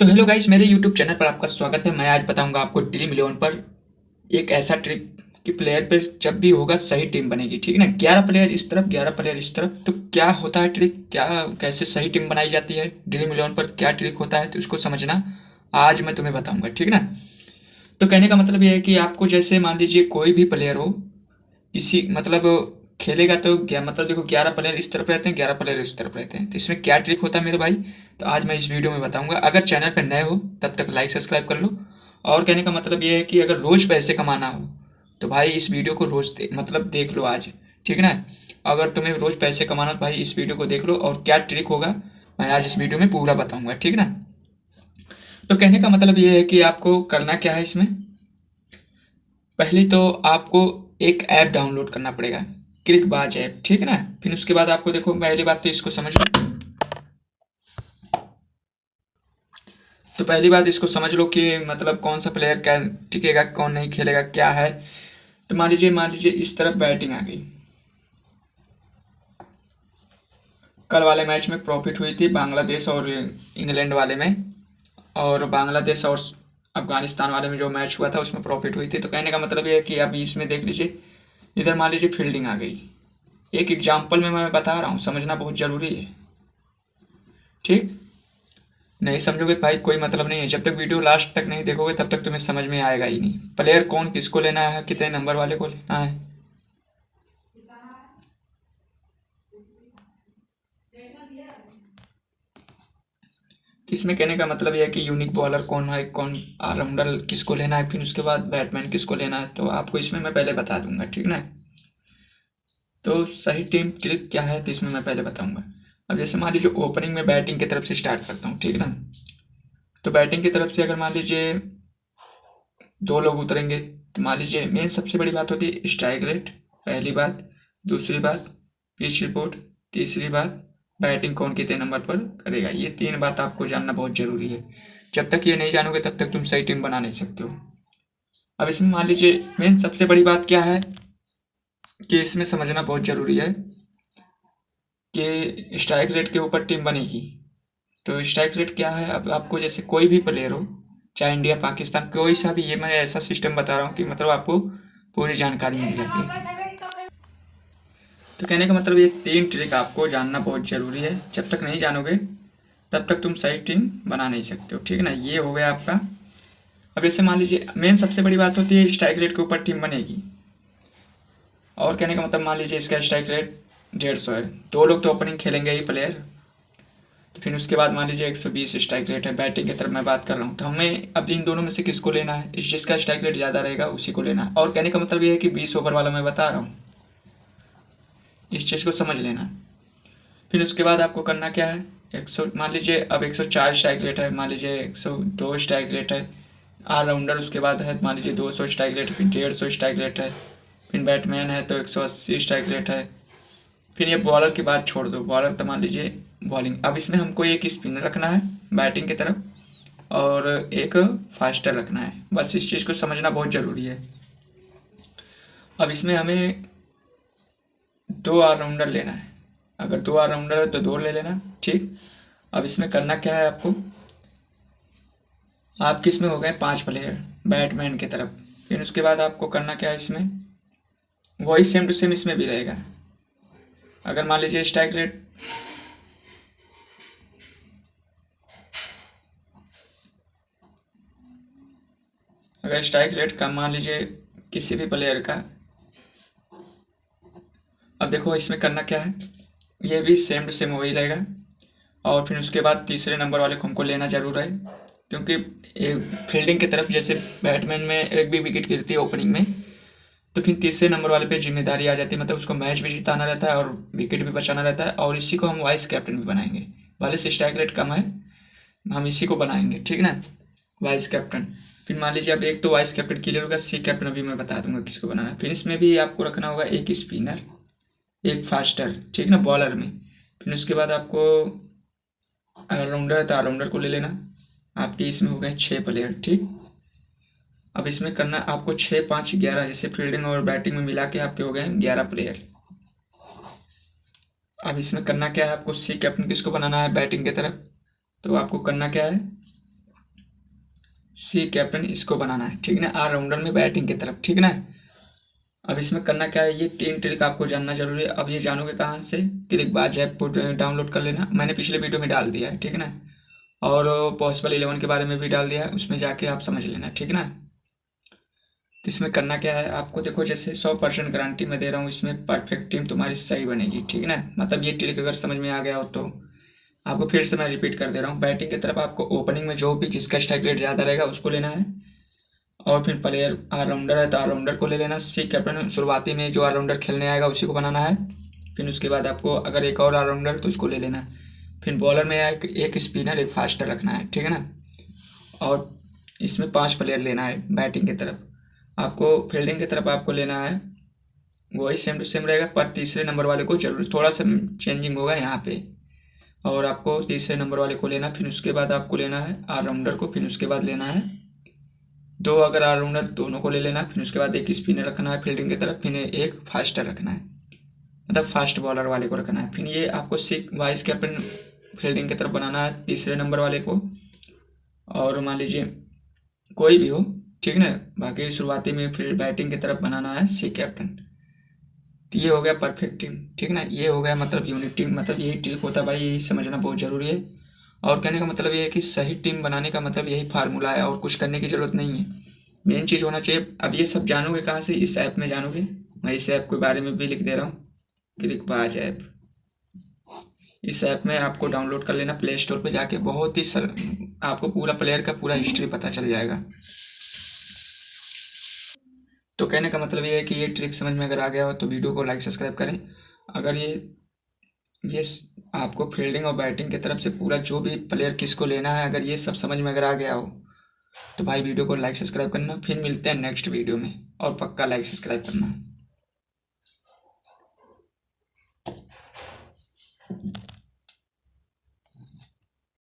तो hello guys, मेरे YouTube channel पर आपका स्वागत है। मैं आज बताऊंगा आपको ड्रीम इलेवन पर एक ऐसा ट्रिक कि प्लेयर पे जब भी होगा सही टीम बनेगी। ठीक है ना, 11 प्लेयर इस तरफ 11 प्लेयर इस तरफ। तो क्या होता है ट्रिक, क्या कैसे सही टीम बनाई जाती है ड्रीम इलेवन पर, क्या ट्रिक होता है, तो उसको समझना आज मैं तुम्हें बताऊंगा। ठीक है ना। तो कहने का मतलब ये है कि आपको जैसे मान लीजिए कोई भी प्लेयर हो, किसी मतलब खेलेगा तो क्या मतलब, देखो 11 प्लेयर इस तरफ रहते हैं, 11 प्लेयर इस तरफ रहते हैं। तो इसमें क्या ट्रिक होता है मेरे भाई, तो आज मैं इस वीडियो में बताऊंगा। अगर चैनल पर नए हो तब तक लाइक सब्सक्राइब कर लो। और कहने का मतलब ये है कि अगर रोज पैसे कमाना हो तो भाई इस वीडियो को रोज मतलब देख लो आज। ठीक है ना। अगर तुम्हें रोज पैसे कमाना हो तो भाई इस वीडियो को देख लो, और क्या ट्रिक होगा मैं आज इस वीडियो में पूरा बताऊंगा। ठीक है ना। तो कहने का मतलब ये है कि आपको करना क्या है इसमें। पहले तो आपको एक ऐप डाउनलोड करना पड़ेगा, क्रिकबाज ऐप। ठीक है ना। फिर उसके बाद आपको देखो, पहली बात तो इसको समझ लो। तो पहली बात इसको समझ लो कि मतलब कौन सा प्लेयर क्या टिकेगा, कौन नहीं खेलेगा, क्या है। तो मान लीजिए इस तरफ बैटिंग आ गई। कल वाले मैच में प्रॉफिट हुई थी बांग्लादेश और इंग्लैंड वाले में, और बांग्लादेश और अफगानिस्तान वाले में जो मैच हुआ था उसमें प्रॉफिट हुई थी। तो कहने का मतलब ये है कि अभी इसमें देख लीजिए, इधर मान लीजिए फील्डिंग आ गई। एक एग्जाम्पल में मैं बता रहा हूँ, समझना बहुत ज़रूरी है। ठीक। नहीं समझोगे तो भाई कोई मतलब नहीं है। जब तक वीडियो लास्ट तक नहीं देखोगे तब तक तुम्हें समझ में आएगा ही नहीं। प्लेयर कौन किसको लेना है, कितने नंबर वाले को लेना है। तो इसमें कहने का मतलब यह है कि यूनिक बॉलर कौन है, कौन ऑलराउंडर किसको लेना है, फिर उसके बाद बैट्समैन किसको लेना है, तो आपको इसमें मैं पहले बता दूंगा। ठीक ना। तो सही टीम ट्रिक क्या है तो इसमें मैं पहले बताऊंगा। अब जैसे मान लीजिए ओपनिंग में बैटिंग की तरफ से स्टार्ट करता हूँ। ठीक है ना। तो बैटिंग की तरफ से अगर मान लीजिए दो लोग उतरेंगे, तो मान लीजिए मेन सबसे बड़ी बात होती है स्ट्राइक रेट, पहली बात। दूसरी बात पिच रिपोर्ट। तीसरी बात बैटिंग कौन कितने नंबर पर करेगा। ये तीन बात आपको जानना बहुत ज़रूरी है। जब तक ये नहीं जानोगे तब तक तुम सही टीम बना नहीं सकते हो। अब इसमें मान लीजिए मेन सबसे बड़ी बात क्या है कि इसमें समझना बहुत ज़रूरी है कि स्ट्राइक रेट के ऊपर टीम बनेगी। तो स्ट्राइक रेट क्या है, अब आपको जैसे कोई भी प्लेयर हो, चाहे इंडिया पाकिस्तान कोई सा भी, ये मैं ऐसा सिस्टम बता रहा हूँ कि मतलब आपको पूरी जानकारी मिल जाएगी। तो कहने का मतलब ये तीन ट्रिक आपको जानना बहुत ज़रूरी है। जब तक नहीं जानोगे तब तक तुम सही टीम बना नहीं सकते हो। ठीक है ना। ये हो गया आपका। अब जैसे मान लीजिए मेन सबसे बड़ी बात होती है स्ट्राइक रेट के ऊपर टीम बनेगी। और कहने का मतलब मान लीजिए इसका स्ट्राइक रेट 150 है, दो लोग तो ओपनिंग खेलेंगे ही प्लेयर। तो फिर उसके बाद मान लीजिए 120 स्ट्राइक रेट है, बैटिंग की तरफ मैं बात कर रहा हूँ। तो हमें अब इन दोनों में से किसको लेना है, जिसका स्ट्राइक रेट ज़्यादा रहेगा उसी को लेना है। और कहने का मतलब ये है कि 20 ओवर वाला मैं बता रहा हूँ, इस चीज़ को समझ लेना। फिर उसके बाद आपको करना क्या है, 100 मान लीजिए अब 104 स्ट्राइक रेट है, मान लीजिए 102 स्ट्राइक रेट है ऑलराउंडर। उसके बाद है मान लीजिए 200 स्ट्राइक रेट, फिर 150 स्ट्राइक रेट है। फिर बैट्समैन है तो 180 स्ट्राइक रेट है। फिर ये बॉलर की बात छोड़ दो, बॉलर तो मान लीजिए बॉलिंग। अब इसमें हमको एक स्पिनर रखना है बैटिंग की तरफ, और एक फास्टर रखना है। बस इस चीज़ को समझना बहुत ज़रूरी है। अब इसमें हमें दो ऑलराउंडर लेना है। अगर दो ऑलराउंडर है तो दो ले लेना। ठीक। अब इसमें करना क्या है आपको, आपके इसमें हो गए 5 प्लेयर बैटमैन की तरफ। फिर उसके बाद आपको करना क्या है, इसमें वही सेम टू सेम इसमें भी रहेगा। अगर मान लीजिए स्ट्राइक रेट अगर स्ट्राइक रेट का मान लीजिए किसी भी प्लेयर का, अब देखो इसमें करना क्या है, ये भी सेम टू सेम वही रहेगा। और फिर उसके बाद तीसरे नंबर वाले को हमको लेना जरूर है, क्योंकि फील्डिंग की तरफ जैसे बैट्समैन में एक भी विकेट गिरती है ओपनिंग में, तो फिर तीसरे नंबर वाले पे जिम्मेदारी आ जाती है। मतलब उसको मैच भी जिताना रहता है और विकेट भी बचाना रहता है, और इसी को हम वाइस कैप्टन भी बनाएंगे। भले से स्ट्राइक रेट कम है, हम इसी को बनाएंगे। ठीक ना, वाइस कैप्टन। फिर मान लीजिए अब एक तो वाइस कैप्टन क्लियर होगा, सी कैप्टन अभी मैं बता दूंगा किसको बनाना है। फिर इसमें भी आपको रखना होगा एक स्पिनर, एक फास्टर। ठीक ना, बॉलर में। फिर उसके बाद आपको ऑलराउंडर है तो ऑलराउंडर को ले लेना। आपके इसमें हो गए 6 प्लेयर। ठीक। अब इसमें करना आपको 6 5 11, जैसे फील्डिंग और बैटिंग में मिला के आपके हो गए 11 प्लेयर। अब इसमें करना क्या है, आपको सी कैप्टन किसको बनाना है बैटिंग की तरफ। तो आपको करना क्या है, सी कैप्टन इसको बनाना है, ठीक ना, ऑलराउंडर में बैटिंग की तरफ, ठीक ना। अब इसमें करना क्या है, ये 3 ट्रिक आपको जानना जरूरी है। अब ये जानोगे कहाँ से, क्रिकबाज ऐप को डाउनलोड कर लेना, मैंने पिछले वीडियो में डाल दिया है, ठीक ना। और पॉसिबल 11 के बारे में भी डाल दिया है, उसमें जाके आप समझ लेना, ठीक ना। तो इसमें करना क्या है आपको, देखो जैसे 100% गारंटी मैं दे रहा हूँ, इसमें परफेक्ट टीम तुम्हारी सही बनेगी, ठीक ना। मतलब ये ट्रिक अगर समझ में आ गया हो तो आपको फिर से मैं रिपीट कर दे रहा हूँ। बैटिंग की तरफ आपको ओपनिंग में जो भी जिसका स्ट्राइक रेट ज़्यादा रहेगा उसको लेना है, और फिर प्लेयर ऑलराउंडर है तो ऑलराउंडर को ले लेना। सी कैप्टन शुरुआती में जो ऑलराउंडर खेलने आएगा उसी को बनाना है। फिर उसके बाद आपको अगर एक और ऑलराउंडर तो उसको ले लेना। फिर बॉलर में एक स्पिनर एक फास्टर रखना है, ठीक है ना। और इसमें 5 प्लेयर लेना है बैटिंग की तरफ। आपको फील्डिंग की तरफ आपको लेना है, वही सेम टू सेम रहेगा, पर तीसरे नंबर वाले को जरूर थोड़ा सा चेंजिंग होगा यहाँ पे। और आपको तीसरे नंबर वाले को लेना, फिर उसके बाद आपको लेना है ऑलराउंडर को, फिर उसके बाद लेना है 2 अगर ऑलराउंडर दोनों को ले लेना है। फिर उसके बाद एक स्पिनर रखना है फील्डिंग की तरफ, फिर एक फास्टर रखना है, मतलब फास्ट बॉलर वाले को रखना है। फिर ये आपको वाइस कैप्टन फील्डिंग की तरफ बनाना है तीसरे नंबर वाले को, और मान लीजिए कोई भी हो, ठीक ना। बाकी शुरुआती में फिर बैटिंग की तरफ बनाना है सी कैप्टन। तो ये हो गया परफेक्ट टीम, ठीक ना। ये हो गया मतलब यूनिक टीम, मतलब यही ट्रिक होता है भाई, यही समझना बहुत ज़रूरी है। और कहने का मतलब ये है कि सही टीम बनाने का मतलब यही फार्मूला है, और कुछ करने की ज़रूरत नहीं है। मेन चीज़ होना चाहिए। अब ये सब जानोगे कहाँ से, इस ऐप में जानोगे। मैं इस ऐप के बारे में भी लिख दे रहा हूँ, क्रिकबाज ऐप। इस ऐप में आपको डाउनलोड कर लेना प्ले स्टोर पे जाके, बहुत ही आपको पूरा प्लेयर का पूरा हिस्ट्री पता चल जाएगा। तो कहने का मतलब ये है कि ये ट्रिक समझ में अगर आ गया हो तो वीडियो को लाइक सब्सक्राइब करें। अगर ये आपको फील्डिंग और बैटिंग की तरफ से पूरा जो भी प्लेयर किसको लेना है, अगर ये सब समझ में अगर आ गया हो तो भाई वीडियो को लाइक सब्सक्राइब करना। फिर मिलते हैं नेक्स्ट वीडियो में, और पक्का लाइक सब्सक्राइब करना।